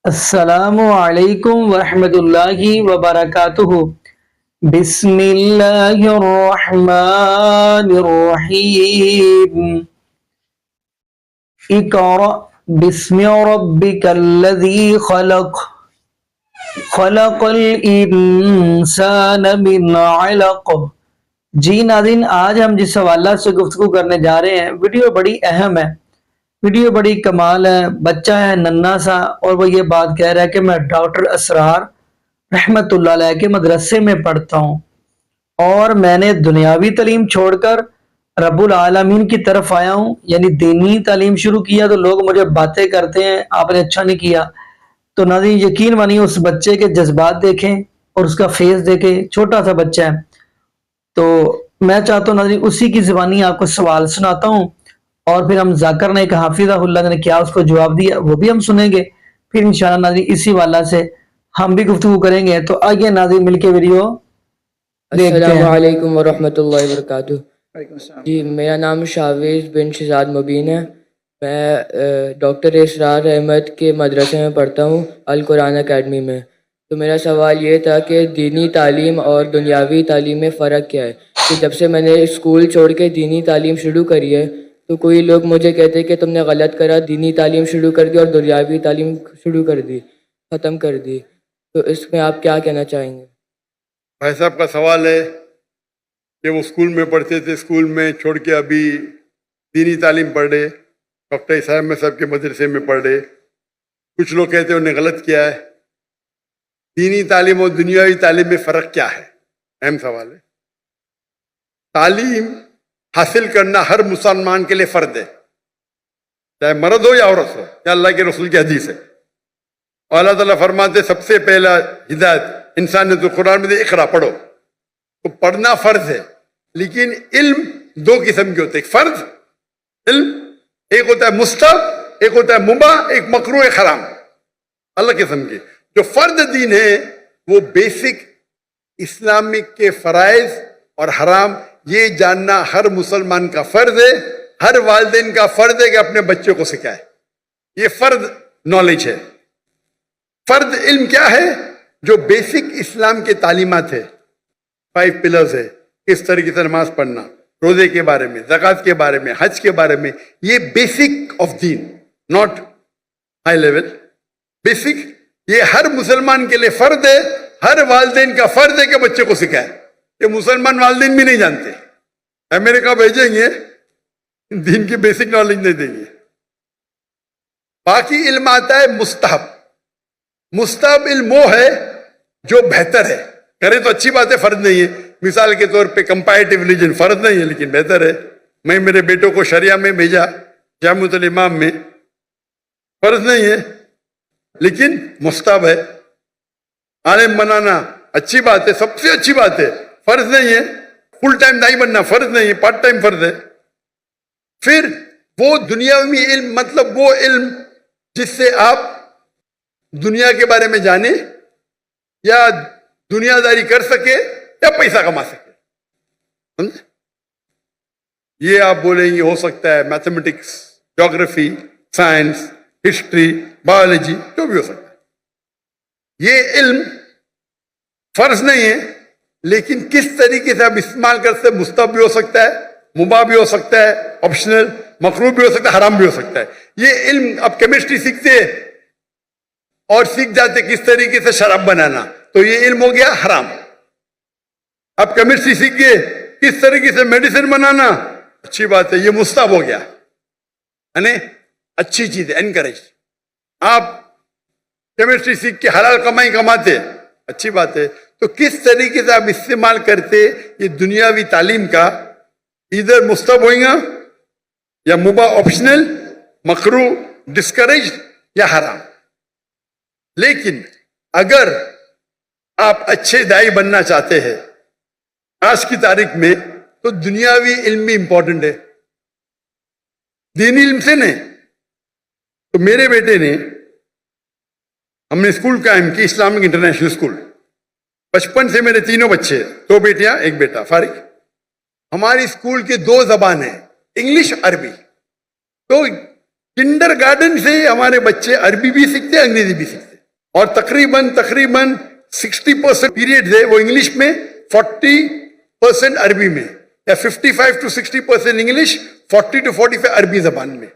السلام علیکم ورحمۃ اللہ وبرکاتہ۔ بسم اللہ الرحمن الرحیم۔ اقرأ بسم ربک الذی خلق، خلق الانسان من علق۔ جی ناظرین، آج ہم جس حوالہ سے گفتگو کرنے جا رہے ہیں، ویڈیو بڑی اہم ہے، ویڈیو بڑی کمال ہے۔ بچہ ہے ننھا سا اور وہ یہ بات کہہ رہا ہے کہ میں ڈاکٹر اسرار رحمت اللہ علیہ کے مدرسے میں پڑھتا ہوں اور میں نے دنیاوی تعلیم چھوڑ کر رب العالمین کی طرف آیا ہوں، یعنی دینی تعلیم شروع کیا تو لوگ مجھے باتیں کرتے ہیں آپ نے اچھا نہیں کیا۔ تو ناظرین یقین مانیے اس بچے کے جذبات دیکھیں اور اس کا فیس دیکھیں، چھوٹا سا بچہ ہے۔ تو میں چاہتا ہوں ناظرین اسی کی زبانی آپ کو سوال سناتا ہوں اور پھر ہم ذاکر نے حافظہ اللہ نے کیا اس کو جواب دیا وہ بھی ہم سنیں گے، پھر انشاءاللہ ناظرین اسی والا سے ہم بھی گفتگو کریں گے۔ تو آئیے ناظرین مل کے ویڈیو دیکھتے السلام ہیں۔ علیکم ورحمۃ اللہ وبرکاتہ۔ جی میرا نام شاویز بن شہزاد مبین ہے۔ میں ڈاکٹر اسرار احمد کے مدرسے میں پڑھتا ہوں، القرآن اکیڈمی میں۔ تو میرا سوال یہ تھا کہ دینی تعلیم اور دنیاوی تعلیم میں فرق کیا ہے؟ کہ جب سے میں نے اسکول چھوڑ کے دینی تعلیم شروع کری ہے تو کوئی لوگ مجھے کہتے ہیں کہ تم نے غلط کرا، دینی تعلیم شروع کر دی اور دنیاوی تعلیم شروع کر دی، ختم کر دی۔ تو اس میں آپ کیا کہنا چاہیں گے؟ بھائی صاحب کا سوال ہے کہ وہ اسکول میں پڑھتے تھے، اسکول میں چھوڑ کے ابھی دینی تعلیم پڑھ رہے، ڈاکٹر اسرار احمد صاحب کے مدرسے میں پڑھ رہے۔ کچھ لوگ کہتے ہیں انہوں نے غلط کیا ہے۔ دینی تعلیم اور دنیاوی تعلیم میں فرق کیا ہے؟ اہم سوال ہے۔ تعلیم حاصل کرنا ہر مسلمان کے لیے فرض ہے، چاہے مرد ہو یا عورت ہو، یا اللہ کے رسول کی حدیث ہے۔ اور اللہ تعالیٰ فرماتے سب سے پہلا ہدایت انسان نے تو قرآن میں دے اقرا پڑھو، تو پڑھنا فرض ہے۔ لیکن علم دو قسم کے ہوتے ہیں، ایک فرض علم، ایک ہوتا ہے مستحب، ایک ہوتا ہے مباح، ایک مکروہ، ایک حرام، الگ قسم کے۔ جو فرض دین ہے وہ بیسک اسلامک کے فرائض اور حرام یہ جاننا ہر مسلمان کا فرض ہے، ہر والدین کا فرض ہے کہ اپنے بچوں کو سکھائے، یہ فرض نالج ہے۔ فرض علم کیا ہے؟ جو بیسک اسلام کے تعلیمات ہے، 5 پلرز ہے، کس طریقے سے نماز پڑھنا، روزے کے بارے میں، زکوٰۃ کے بارے میں، حج کے بارے میں، یہ بیسک آف دین، ناٹ ہائی لیول، بیسک۔ یہ ہر مسلمان کے لیے فرض ہے، ہر والدین کا فرض ہے کہ بچے کو سکھائے۔ یہ مسلمان والدین بھی نہیں جانتے، امریکہ بھیجیں گے دین کی بیسک نالج نہیں دیں گے۔ باقی علم آتا ہے مستحب۔ مستحب علم وہ ہے جو بہتر ہے، کرے تو اچھی بات ہے، فرض نہیں ہے۔ مثال کے طور پہ کمپیریٹیو ریلیجن فرض نہیں ہے لیکن بہتر ہے۔ میں میرے بیٹوں کو شریعہ میں بھیجا، جامعۃ الامام میں، فرض نہیں ہے لیکن مستحب ہے۔ عالم بنانا اچھی بات ہے، سب سے اچھی بات ہے، فرض نہیں ہے۔ فل ٹائم دائی بننا فرض نہیں ہے، پارٹ ٹائم فرض ہے۔ پھر وہ دنیاوی علم، مطلب وہ علم جس سے آپ دنیا کے بارے میں جانیں یا دنیا داری کر سکے یا پیسہ کما سکے، سمجھے؟ یہ آپ بولیں گے ہو سکتا ہے میتھمیٹکس، جغرافی، سائنس، ہسٹری، بایولوجی، جو بھی ہو سکتا ہے۔ یہ علم فرض نہیں ہے لیکن کس طریقے سے آپ استعمال کر سکتے، مستحب بھی ہو سکتا ہے، مباح بھی ہو سکتا ہے، آپشنل، مکروہ بھی ہو سکتا ہے، حرام بھی ہو سکتا ہے۔ یہ علم آپ کیمسٹری سیکھتے اور سیکھ جاتے کس طریقے سے شراب بنانا، تو یہ علم ہو گیا حرام۔ اب کیمسٹری سیکھ گئے کس طریقے سے میڈیسن بنانا، اچھی بات ہے، یہ مستحب ہو گیا، یعنی اچھی چیز ہے، انکریج۔ آپ کیمسٹری سیکھ کے حلال کمائی کماتے، اچھی بات ہے۔ تو کس طریقے سے آپ استعمال کرتے یہ دنیاوی تعلیم کا، ادھر مستحب ہوئیں گا یا مباح، آپشنل، مکروہ، ڈسکریج یا حرام۔ لیکن اگر آپ اچھے دائی بننا چاہتے ہیں آج کی تاریخ میں تو دنیاوی علم بھی امپورٹنٹ ہے، دینی علم سے نہیں۔ تو میرے بیٹے نے، ہم نے اسکول قائم کی، اسلامک انٹرنیشنل اسکول، بچپن سے میرے تینوں بچے، 2 بیٹیاں 1 بیٹا، فارغ۔ ہماری اسکول کے 2 زبان ہیں، انگلش، عربی۔ تو کنڈر گارڈن سے ہمارے بچے عربی بھی سیکھتے، انگریزی بھی سیکھتے۔ اور تقریباً 60% پیریڈ ہے وہ انگلش میں، 40% عربی میں، یا 55 to 60% انگلش، 40 to 45 عربی زبان میں.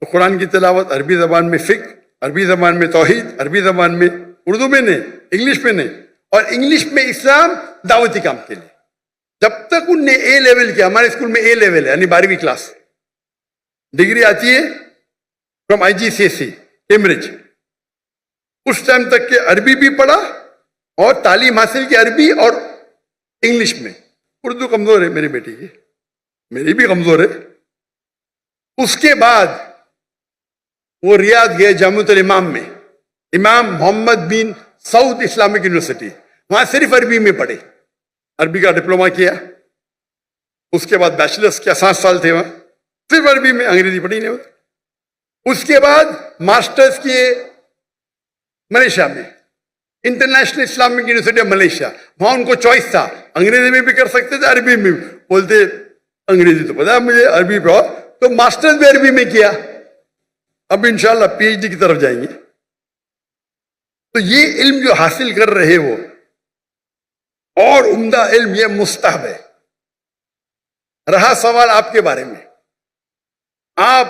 تو قرآن کی تلاوت عربی زبان میں، فقہ عربی زبان میں، توحید عربی زبان میں، اردو میں نہیں، انگلش میں نہیں. اور انگلش میں اسلام دعوتی کام کے لیے. جب تک ان نے اے لیول کیا، ہمارے اسکول میں اے لیول ہے یعنی 12ویں کلاس، ڈگری آتی ہے فرام IGCSE کیمبرج. اس ٹائم تک کہ عربی بھی پڑھا اور تعلیم حاصل کی عربی اور انگلش میں. اردو کمزور ہے میری بیٹی کی، میری بھی کمزور ہے. اس کے بعد وہ ریاض گئے جامعۃ الامام میں، امام محمد بن سعود اسلامک یونیورسٹی، وہاں صرف عربی میں پڑھے، عربی کا ڈپلوما کیا. اس کے بعد بیچلرس کیا، 7 سال تھے وہاں، صرف عربی میں، انگریزی پڑھی نہیں ہوتی. اس کے بعد ماسٹرز کیے ملیشیا میں، International Islamic University of Malaysia. وہاں ان کو چوائس تھا، انگریزی میں بھی کر سکتے تھے، عربی میں بھی. بولتے انگریزی تو پتا ہے مجھے، عربی پہ تو ماسٹرز بھی عربی میں کیا. اب انشاءاللہ PhD کی طرف جائیں گے. تو یہ علم جو حاصل کر رہے وہ، اور عمدہ علم یہ مستحب ہے. رہا سوال آپ کے بارے میں، آپ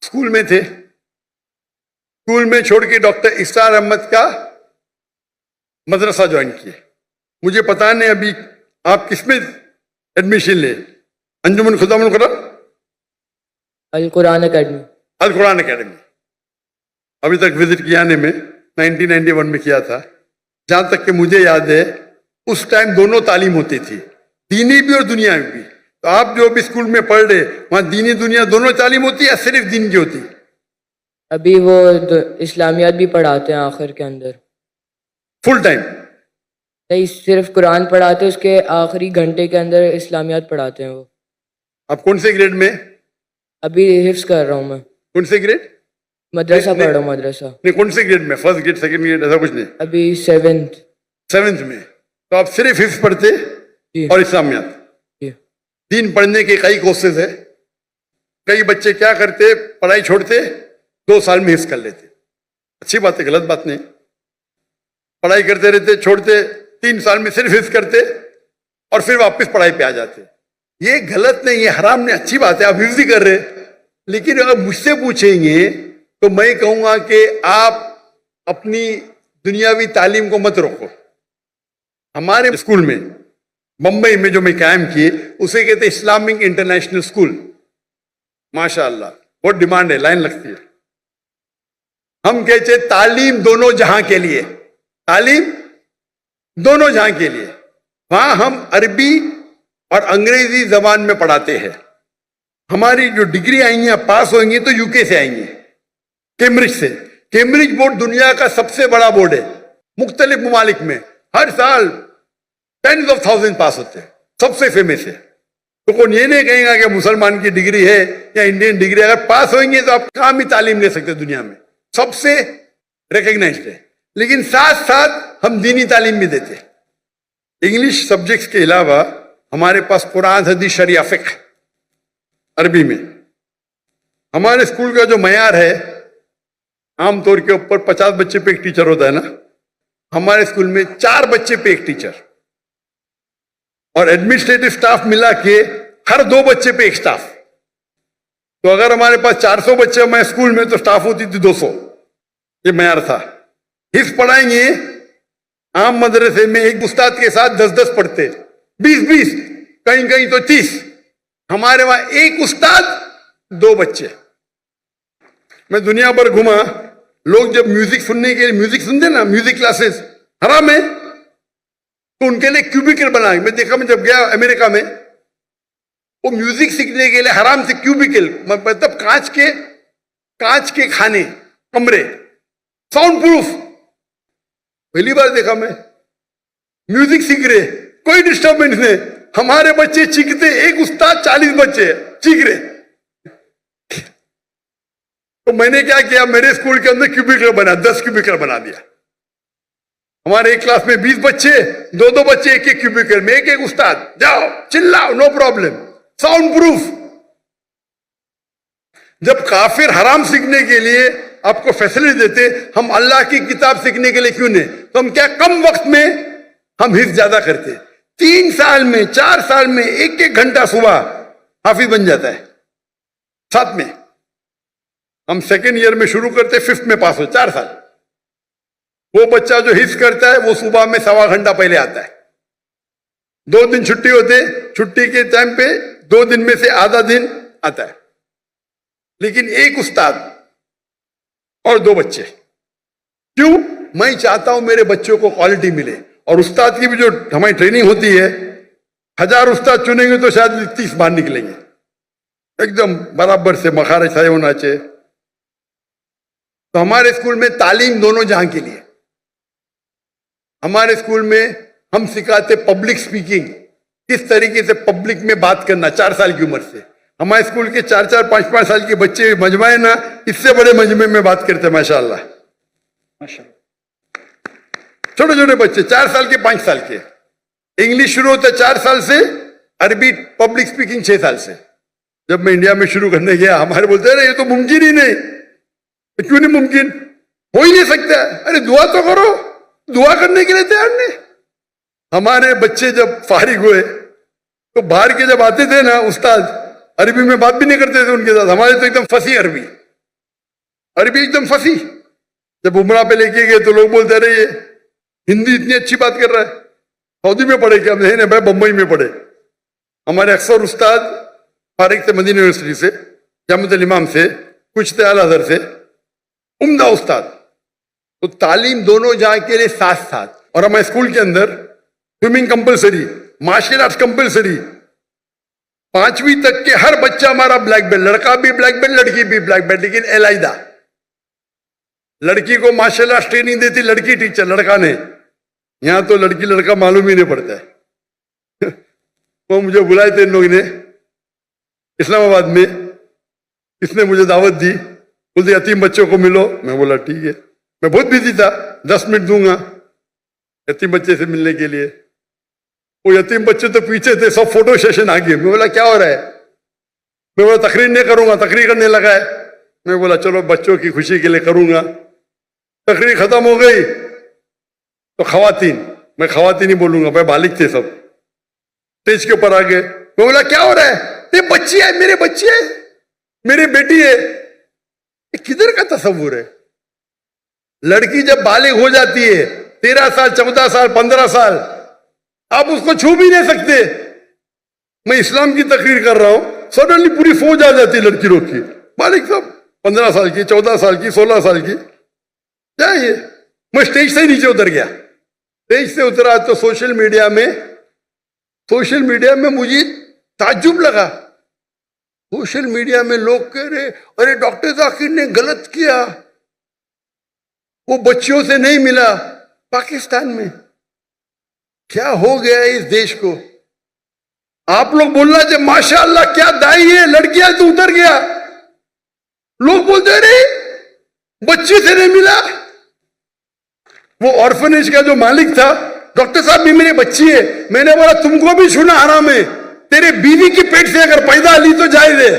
اسکول میں تھے، اسکول میں چھوڑ کے ڈاکٹر اسرار احمد کا مدرسہ جوائن کیے. مجھے پتا نہیں ابھی آپ کس میں ایڈمیشن لے، انجمن خدا من قرآن، القرآن اکیڈمی. القرآن اکیڈمی. ابھی تک وزٹ کیا نے میں 1991 میں کیا تھا. جہاں تک کہ مجھے یاد ہے اس ٹائم دونوں تعلیم ہوتی تھی، دینی بھی اور دنیاوی بھی. تو آپ جو بھی اسکول میں پڑھ رہے وہاں دینی دنیا دونوں تعلیم ہوتی ہے یا صرف دین کی ہوتی؟ ابھی وہ اسلامیات بھی پڑھاتے ہیں آخر کے اندر. Full time? نہیں، صرف قرآن پڑھاتے، اس کے آخری گھنٹے کے اندر اسلامیات پڑھاتے ہیں وہ. آپ کون سے گریڈ میں؟ ابھی حفظ کر رہا ہوں میں. کون سے گریڈ؟ مدرسہ پڑھ رہا ہوں، مدرسہ. نہیں، کون سے گریڈ میں؟ فرسٹ گریڈ، سیکنڈ گریڈ، ایسا کچھ نہیں؟ ابھی 7th میں. تو آپ صرف حفظ پڑھتے جی اور اسلامیات؟ جی. دین پڑھنے کے کئی کورسز ہیں. کئی بچے کیا کرتے، پڑھائی چھوڑتے 2 سال میں حفظ کر لیتے. اچھی بات ہے، غلط بات نہیں. پڑھائی کرتے رہتے، چھوڑتے 3 سال میں صرف حفظ کرتے اور پھر واپس پڑھائی پہ آ جاتے. یہ غلط نہیں، یہ حرام نہیں، اچھی بات ہے، آپ حفظ ہی کر رہے. لیکن اگر مجھ سے پوچھیں گے تو میں کہوں گا کہ آپ اپنی دنیاوی تعلیم کو مت روکو. ہمارے اسکول میں بمبئی میں جو میں قائم کیے اسے کہتے اسلامک انٹرنیشنل اسکول. ماشاء اللہ بہت ڈیمانڈ ہے، لائن لگتی ہے. ہم کہتے تعلیم دونوں جہاں کے لیے، تعلیم دونوں جہاں کے لیے. وہاں ہم عربی اور انگریزی زبان میں پڑھاتے ہیں. ہماری جو ڈگری آئیں گی، پاس ہوئیں گی تو UK سے آئیں گی، کیمبرج سے. کیمبرج بورڈ دنیا کا سب سے بڑا بورڈ ہے. مختلف ممالک میں ہر سال 10,000 پاس ہوتے ہیں، سب سے فیمس ہے. تو کوئی یہ نہیں کہیں گا کہ مسلمان کی ڈگری ہے یا انڈین ڈگری. اگر پاس ہوئیں گے تو آپ کام ہی تعلیم لے سکتے دنیا میں، سب سے ریکگنائزڈ ہے. لیکن ساتھ ساتھ ہم دینی تعلیم بھی دیتے. انگلش سبجیکٹس کے علاوہ ہمارے پاس قرآن، حدیث، شریعہ، فقہ عربی میں. ہمارے اسکول کا جو معیار ہے، عام طور کے اوپر 50 بچے پہ ایک ٹیچر ہوتا ہے نا. ہمارے اسکول میں 4 بچے پہ ایک ٹیچر، اور ایڈمنسٹریٹو اسٹاف ملا کے ہر 2 بچے پہ ایک اسٹاف. تو اگر ہمارے پاس 400 بچے ہمارے اسکول میں تو اسٹاف ہوتی تھی 200. یہ معیار تھا. حفظ پڑھائیں گے عام مدرسے میں ایک استاد کے ساتھ 10 پڑھتے، 20 کہیں کہیں تو 30. ہمارے وہاں ایک استاد 2 بچے. میں دنیا بھر گھما، لوگ جب میوزک سننے کے لیے میوزک سنتے نا، میوزک کلاسز حرام ہے، تو ان کے لیے کیوبیکل بنا. میں دیکھا، میں جب گیا امریکہ میں، وہ میوزک سیکھنے کے لیے حرام سے کیوبیکل، مطلب کانچ کے کھانے، کمرے، ساؤنڈ پروف. پہلی بار دیکھا میں. میوزک سیکھ رہے، کوئی ڈسٹربنس نہیں. ہمارے بچے چیختے، ایک استاد 40 بچے چیخ رہے. تو میں نے کیا کیا، میرے اسکول کے اندر کیوبیکل بنا، 10 کیوبیکل بنا دیا. ہمارے ایک کلاس میں 20 بچے، 2 بچے ایک کیوبیکل میں، ایک استاد. جاؤ چلاؤ، نو پرابلم، ساؤنڈ پروف. جب کافر حرام سیکھنے کے لیے آپ کو فیسلٹی دیتے, ہم اللہ کی کتاب سیکھنے کے لیے کیوں نہیں؟ تو ہم کیا کم وقت میں ہم حفظ زیادہ کرتے, 3 سال میں 4 سال میں 1 گھنٹہ صبح حافظ بن جاتا ہے. 7 میں ہم 2nd ایئر میں شروع کرتے, 5th میں پاس ہو, 4 سال. وہ بچہ جو حفظ کرتا ہے وہ صبح میں 1.25 گھنٹہ پہلے آتا ہے. 2 دن چھٹی ہوتے, چھٹی کے ٹائم پہ 2 دن میں سے آدھا دن آتا ہے. لیکن ایک استاد اور 2 بچے. کیوں؟ میں چاہتا ہوں میرے بچوں کو کوالٹی ملے. اور استاد کی بھی جو ہماری ٹریننگ ہوتی ہے, 1000 استاد چنیں گے تو شاید 30 باہر نکلیں گے, ایک دم برابر سے مخارج صحیح ہونا چاہیے. تو ہمارے اسکول میں تعلیم دونوں جہاں کے لیے. ہمارے اسکول میں ہم سکھاتے پبلک سپیکنگ, کس طریقے سے پبلک میں بات کرنا 4 سال کی عمر سے. ہمارے اسکول کے 4-4 5-5 سال کے بچے مجمع ہے نا, اس سے بڑے مجمع میں بات کرتے ہیں ماشاء اللہ. چھوٹے چھوٹے بچے 4 سال کے 5 سال کے. انگلش شروع ہوتا ہے 4 سال سے, عربی پبلک سپیکنگ 6 سال سے. جب میں انڈیا میں شروع کرنے گیا, ہمارے بولتے ہیں یہ تو ممکن ہی نہیں. کیوں نہیں ممکن؟ ہو ہی نہیں سکتا. ارے دعا تو کرو, دعا کرنے کے لیے تیار نہیں. ہمارے بچے جب فارغ ہوئے تو باہر کے جب آتے تھے نا استاد, عربی میں بات بھی نہیں کرتے تھے ان کے ساتھ. ہمارے تو ایک دم فصیح عربی ایک دم فصیح. جب عمرہ پہ لے کے گئے تو لوگ بولتے رہے یہ ہندی اتنی اچھی بات کر رہا ہے, سعودی میں پڑھے کیا؟ نہیں بھائی بمبئی میں پڑھے. ہمارے اکثر استاد فارغ تھے مدینہ یونیورسٹی سے, جامعۃ الامام سے, کچھ تھے اعلیٰ حضرت سے, عمدہ استاد. تو تعلیم دونوں جہاں کے لیے ساتھ ساتھ. اور ہمارے اسکول کے اندر swimming compulsory, martial arts compulsory. 5ویں تک کے ہر بچہ ہمارا بلیک بیلٹ, لڑکا بھی بلیک بیلٹ لڑکی بھی بلیک بیلٹ, لیکن علیحدہ. لڑکی کو مارشل آرٹس ٹریننگ دیتی لڑکی ٹیچر, لڑکا نے. یہاں تو لڑکی لڑکا معلوم ہی نہیں پڑتا ہے. وہ مجھے بلائے تھے ان لوگوں نے اسلام آباد میں, اس نے مجھے دعوت دی, بولتے یتیم بچوں کو ملو. میں بولا ٹھیک ہے. میں بہت بزی تھا, 10 منٹ دوں گا یتیم بچے سے ملنے کے لیے. وہ یتیم بچے تو پیچھے تھے, سب فوٹو سیشن آ گئے. میں بولا کیا ہو رہا ہے؟ میں بولا تقریر نہیں کروں گا. تقریر کرنے لگا ہے. میں بولا چلو بچوں کی خوشی کے لیے کروں گا. تقریر ختم ہو گئی تو خواتین, میں خواتین ہی بولوں گا, بھائی بالغ تھے سب, اسٹیج کے اوپر آ گئے. میں بولا کیا ہو رہا ہے؟ یہ بچی ہے, میرے بچی ہے, میری بیٹی ہے. یہ کدھر کا تصور ہے؟ لڑکی جب بالغ ہو جاتی ہے 13 سال 14 سال 15 سال, آپ اس کو چھو بھی نہیں سکتے. میں اسلام کی تقریر کر رہا ہوں, سڈنلی پوری فوج آ جاتی ہے لڑکی لوگ کی, بالغ سب 15 سال کی 14 سال کی 16 سال کی. کیا یہ؟ میں اسٹیج سے ہی نیچے اتر گیا. اسٹیج سے اترا تو سوشل میڈیا میں مجھے تعجب لگا. سوشل میڈیا میں لوگ کہہ رہے ارے ڈاکٹر ذاکر نے غلط کیا, وہ بچیوں سے نہیں ملا. پاکستان میں کیا ہو گیا ہے اس دیش کو؟ آپ لوگ بولنا چاہے ماشاء اللہ کیا دائی ہے, لڑکیاں تو اتر گیا. لوگ بولتے رہے بچے سے نہیں ملا. وہ آرفنیج کا جو مالک تھا, ڈاکٹر صاحب بھی میری بچی ہے. میں نے بولا تم کو بھی چھونا حرام ہے, تیرے بیوی کی پیٹ سے اگر پیدا لی تو جائز ہے.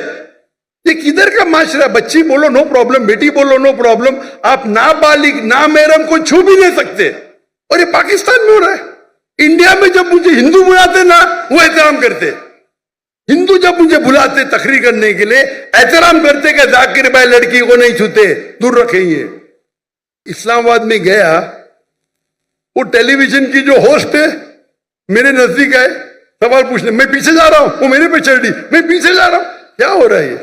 یہ کدھر کا معاشرہ؟ بچی بولو نو پرابلم, بیٹی بولو نو پرابلم, آپ نابالغ نامحرم کو چھو بھی نہیں سکتے. اور یہ پاکستان میں ہو رہا ہے. انڈیا میں جب مجھے ہندو بلاتے نا وہ احترام کرتے. ہندو جب مجھے بلاتے تقریر کرنے کے لیے احترام کرتے کہ ذاکر بھائی لڑکی کو نہیں چھوتے, دور رکھیں. یہ اسلام آباد میں گیا, وہ ٹیلی ویژن کی جو ہوسٹ ہے میرے نزدیک آئے سوال پوچھنے. میں پیچھے جا رہا ہوں, وہ میرے پہ چڑھ دی, میں پیچھے جا رہا ہوں. کیا ہو رہا ہے یہ؟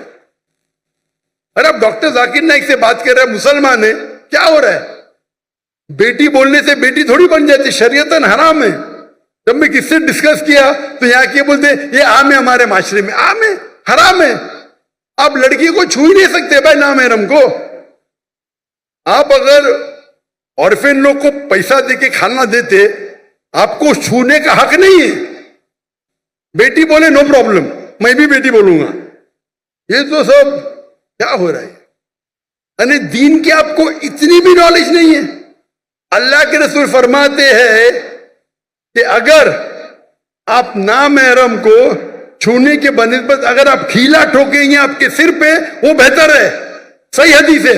ارے اب ڈاکٹر ذاکر نائک سے بات کر رہا ہے, مسلمان ہے, کیا ہو رہا ہے؟ بیٹی بولنے سے بیٹی تھوڑی بن جاتی, شریعتاً حرام ہے. جب میں کس سے ڈسکس کیا تو یہاں کے بولتے یہ عام ہے ہمارے معاشرے میں, عام ہے, حرام ہے. آپ لڑکی کو چھو ہی نہیں سکتے بھائی نامحرم کو. آپ اگر عورفین لوگ کو پیسہ دے کے کھانا دیتے, آپ کو چھونے کا حق نہیں ہے. بیٹی بولے نو پرابلم, میں بھی بیٹی بولوں گا. یہ تو سب کیا ہو رہا ہے؟ یعنی دین کی آپ کو اتنی بھی نالج نہیں ہے. اللہ کے رسول فرماتے ہیں کہ اگر آپ نامحرم کو چھونے کے بنسبت اگر آپ کھیلا ٹھوکیں گے آپ کے سر پہ وہ بہتر ہے. صحیح حدیث ہے,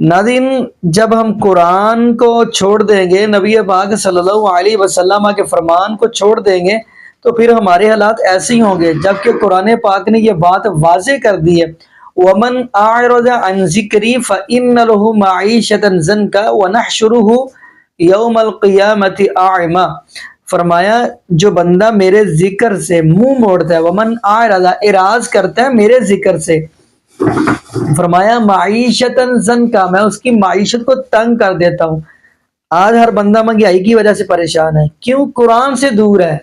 ناظرین جب ہم قرآن کو چھوڑ دیں گے، نبی پاک صلی اللہ علیہ وسلم کے فرمان کو چھوڑ دیں گے تو پھر ہمارے حالات ایسے ہی ہوں گے، جبکہ قرآن پاک نے یہ بات واضح کر دی ہے وَمَنْ أَعْرَضَ عَنْ ذِكْرِي فَإِنَّ لَهُ مَعِيشَةً ضَنْكَ وَنَحْشُرُهُ يَوْمَ الْقِيَامَةِ أَعْمَى۔ فرمایا جو بندہ میرے ذکر سے منہ موڑتا ہے، وَمَنْ أَعْرَضَ اعراض کرتا ہے میرے ذکر سے، فرمایا معیشتاً ضنکا، میں اس کی معیشت کو تنگ کر دیتا ہوں۔ آج ہر بندہ مہنگائی کی وجہ سے پریشان ہے، کیوں؟ قرآن سے دور ہے۔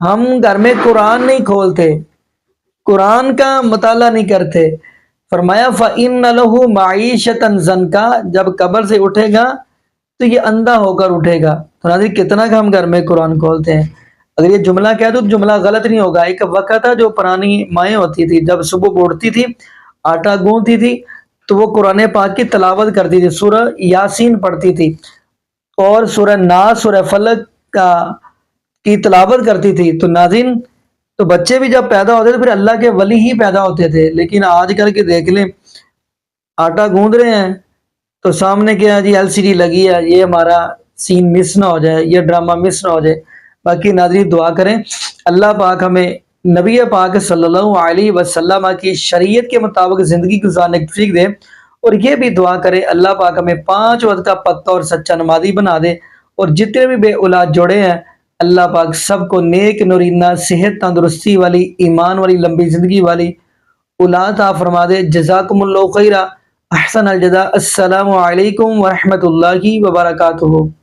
ہم گھر میں قرآن نہیں کھولتے، قرآن کا مطالعہ نہیں کرتے۔ فرمایا فَإِنَّ لَهُ مَعِيشَةً ضَنْكَ، جب قبر سے اٹھے گا تو یہ اندھا ہو کر اٹھے گا۔ تو ناظرین کتنا کہ ہم گھر میں قرآن کھولتے ہیں۔ اگر یہ جملہ کہہ دو تو جملہ غلط نہیں ہوگا۔ ایک وقت تھا جو پرانی مائیں ہوتی تھی، جب صبح اٹھتی تھی آٹا گوندتی تھی تو وہ قرآن پاک کی تلاوت کرتی تھی، سورہ یاسین پڑھتی تھی اور سورہ ناس، سورہ فلق کی تلاوت کرتی تھی۔ تو ناظرین تو بچے بھی جب پیدا ہوتے تھے پھر اللہ کے ولی ہی پیدا ہوتے تھے، لیکن آج کل کے دیکھ لیں آٹا گوندھ رہے ہیں تو سامنے کیا جی LCD لگی ہے، یہ ہمارا سین مس نہ ہو جائے، یہ ڈرامہ مس نہ ہو جائے۔ باقی ناظرین دعا کریں اللہ پاک ہمیں نبی پاک صلی اللہ علیہ وسلم کی شریعت کے مطابق زندگی گزارنے کی توفیق دے، اور یہ بھی دعا کریں اللہ پاک ہمیں 5 وقت کا پتہ اور سچا نمازی بنا دے، اور جتنے بھی بے اولاد جوڑے ہیں اللہ پاک سب کو نیک نورینہ صحت تندرستی والی ایمان والی لمبی زندگی والی اولاد عطا فرما دے۔ جزاکم اللہ خیرہ، احسن الجزاء۔ السلام علیکم ورحمۃ اللہ وبرکاتہ۔